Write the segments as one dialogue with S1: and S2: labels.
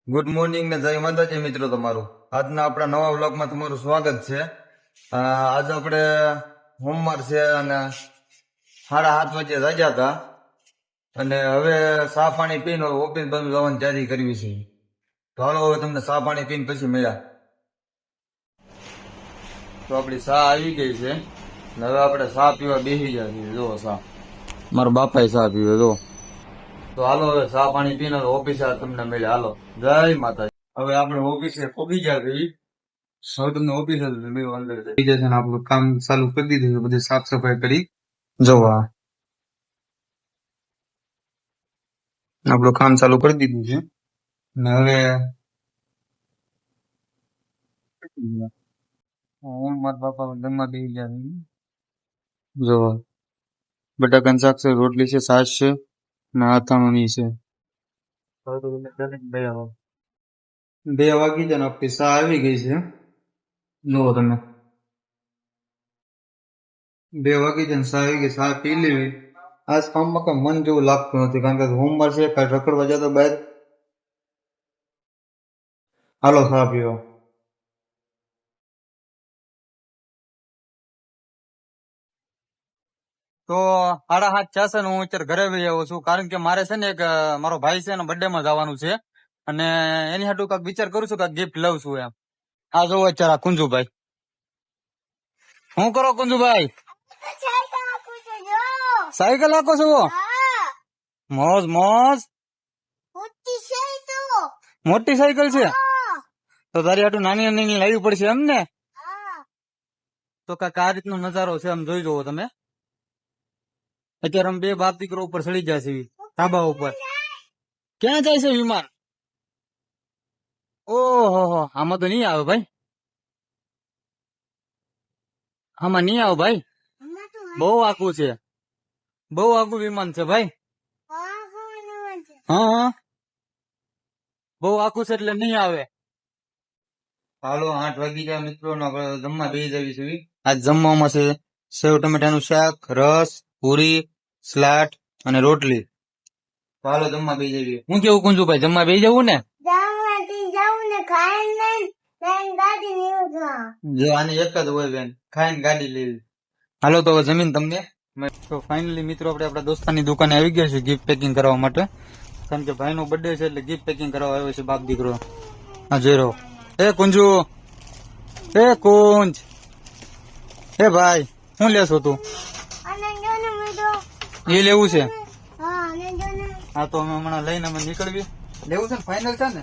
S1: Good morning ને જય માતાજી મિત્રો. તમારું આજના આપણા નવા વ્લોગમાં તમારું સ્વાગત છે. આજે આપણે સોમવાર છે અને 7:30 વાગે જાગ્યા હતા અને હવે ચા પાણી પીને ઓફિસ બાજુ જવાની તૈયારી કરવી છે. તો હાલો હવે તમને ચા પાણી પીને પછી મળ્યા. તો આપણી ચા આવી ગઈ છે ને હવે આપણે ચા પીવા બેસી ગયા છીએ. જો ચા મારા બાપાએ ચા પીવે જો. તો હાલો હવે ચા પાણી પીને ઓફિસે તમને મળ્યા. હાલો જય માતાજી. હવે આપણે ઓફિસે પહોંચી ગયા છીએ. હવે તમને ઓફિસે અંદર થઈ જશે ને આપણું કામ ચાલુ કરી દીધું છે. બધી સાફ સફાઈ કરી જોવા આપણું કામ ચાલુ કરી દીધું છે ને હવે હું મારા બાપા જમવા બેસી ગયા છે. જો બટાકાનું શાક છે, રોટલી છે, છાશ છે ને અથાણું છે. 2 વાગી જાય ને આપણી ચા આવી ગઈ છે. જુઓ તમે 2 વાગી જાય ને ચા આવી ગઈ. ચા પી લેવી. આજ કામમાં કઈ મન જેવું લાગતું નથી કારણ કે સોમવાર છે. કાલ રખડવા જતો બહાર. હાલો ચા પીવા. તો 7:30 થશે ને હું અત્યારે ઘરે આવી આવ્યો છું કારણ કે મારે છે ને એક મારો ભાઈ છે એના બર્થડે માં જવાનું છે અને એની હાટુ કાંઈક વિચાર કરું છું કે ગિફ્ટ લઉં છું એમ. આ જોવો અત્યારે આ કુંજુભાઈ. શું કરો કુંજુભાઈ? સાયકલ હાકો છો? મોજ મોજ. મોટી સાયકલ છે તો તારી હાટુ નાની નાની લાવવી પડશે એમ ને? તો કાંઈક આ રીતનો નજારો છે એમ જોઈ જુઓ તમે. અત્યારે અમે 2 બાપ દીકરો ઉપર ચડી જાય છે ધાબા ઉપર. ક્યાં જાય છે વિમાન? ઓહો આમાં તો નહીં આવે ભાઈ. આમાં નહીં આવે ભાઈ. બહુ આખું છે. બહુ આખું વિમાન છે ભાઈ. હા બહુ આખું છે એટલે નહીં આવે. હાલો 8 વાગી ગયા મિત્રો. જમવા બેસી જવી છે. આજ જમવામાં છે સેવ ટમેટાનું શાક, રસ, પૂરી, સલાડ અને રોટલી. હાલો જમવા બેસી જવી. હું કેવું કુંજુભાઈ, જમવા બેસી જવું ને? જો આની એક જ હોય બેન, ખાઈને ગાડી લેવી. હાલો તો જમીન તમને. તો ફાઇનલી મિત્રો આપણે આપણા દોસ્તાની દુકાને આવી ગયા છે ગિફ્ટ પેકિંગ કરવા માટે કારણ કે ભાઈનો બર્થડે છે એટલે ગિફ્ટ પેકિંગ કરવા આવ્યો છે બાપ દીકરો. હા જોઈ રહ્યો. એ કુંજુ, એ કુંજ, એ ભાઈ શું લેશો તું? એ લેવું છે? હા તો અમે હમણાં લઈને અમે નીકળવી. લેવું છે ને? ફાઇનલ છે ને?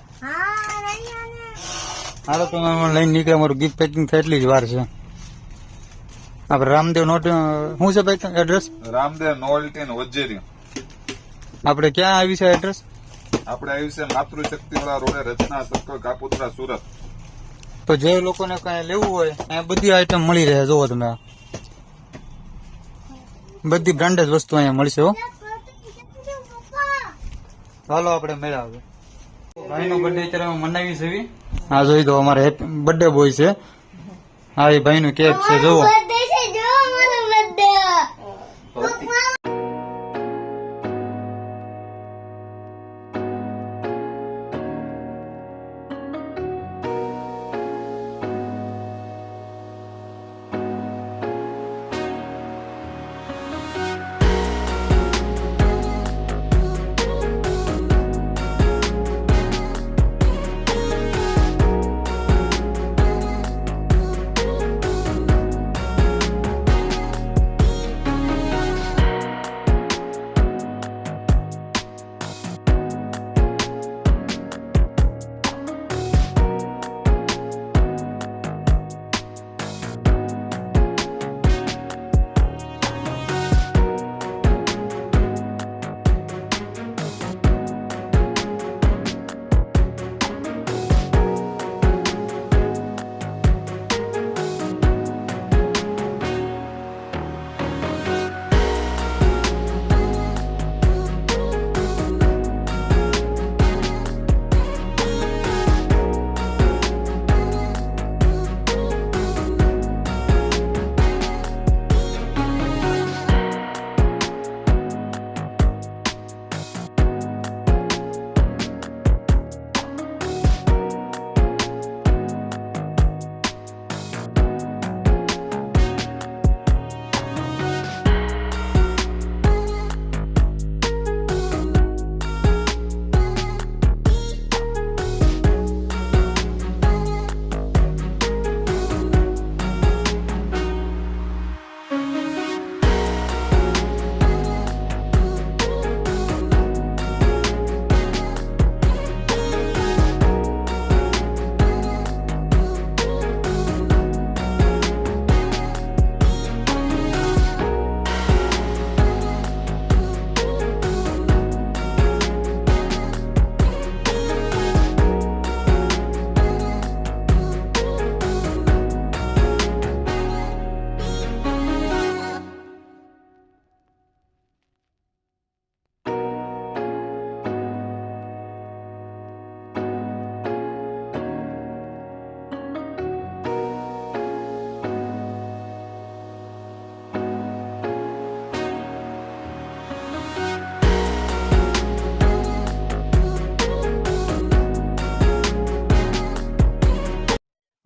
S1: હાલો તો અમે લઈને નીકળે. અમારું ગિફ્ટ પેકિંગ થાય એટલી જ વાર છે. આપણે રામદેવ નોટ શું છે ભાઈ એડ્રેસ?
S2: રામદેવ નોવેલ્ટી ને વજેરી.
S1: આપણે ક્યાં આવી છે એડ્રેસ?
S2: આપણે આવ્યું છે માતૃશક્તિ વાળા રોડે, રચના સર્કલ, કાપોદ્રા, સુરત.
S1: તો જે લોકોને કઈ લેવું હોય અહીંયા બધી આઈટમ મળી રહે. જોવો તમે બધી બ્રાન્ડેડ વસ્તુ અહીંયા મળશે. હો ચાલો આપણે મેળાવે. ભાઈનો બર્થડે અત્યારે મનાવી છે. હા જોઈ દો અમારે બર્થડે બોય છે. હા એ ભાઈનો કેક છે જોવો.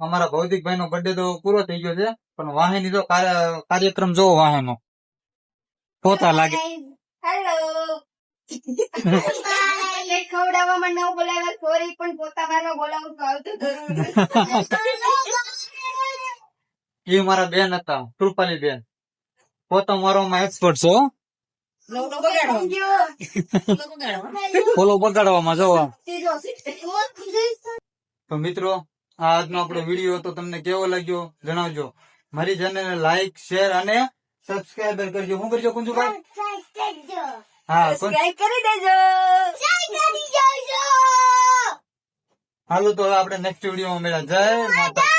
S1: અમારા ભૌતિકભાઈ નો બર્થડે તો પૂરો થઈ ગયો છે, પણ વાહેની તો કાર્યક્રમ જોવો વાહેનો પોતા લાગે.
S3: હેલો ખવડાવવામાં ન બોલાવ્યા સોરી, પણ પોતાનો બોલાવું તો આવતું
S1: એ મારા બેન હતા, કૃપાલી બેન. પોતા મારવામાં એક્સપર્ટ છો હો. પોલો બગાડવામાં જોવો. તો મિત્રો, આ આજનો આપણો વિડીયો તો તમને કેવો લાગ્યો જણાવજો. મારી ચેનલને લાઈક, શેર અને સબસ્ક્રાઇબ કરજો. શું કરજો કુંજુભાઈ? હા,
S3: કરી દેજો.
S1: હાલો તો હવે આપણે નેક્સ્ટ વિડીયોમાં મળ્યા. જય માતા.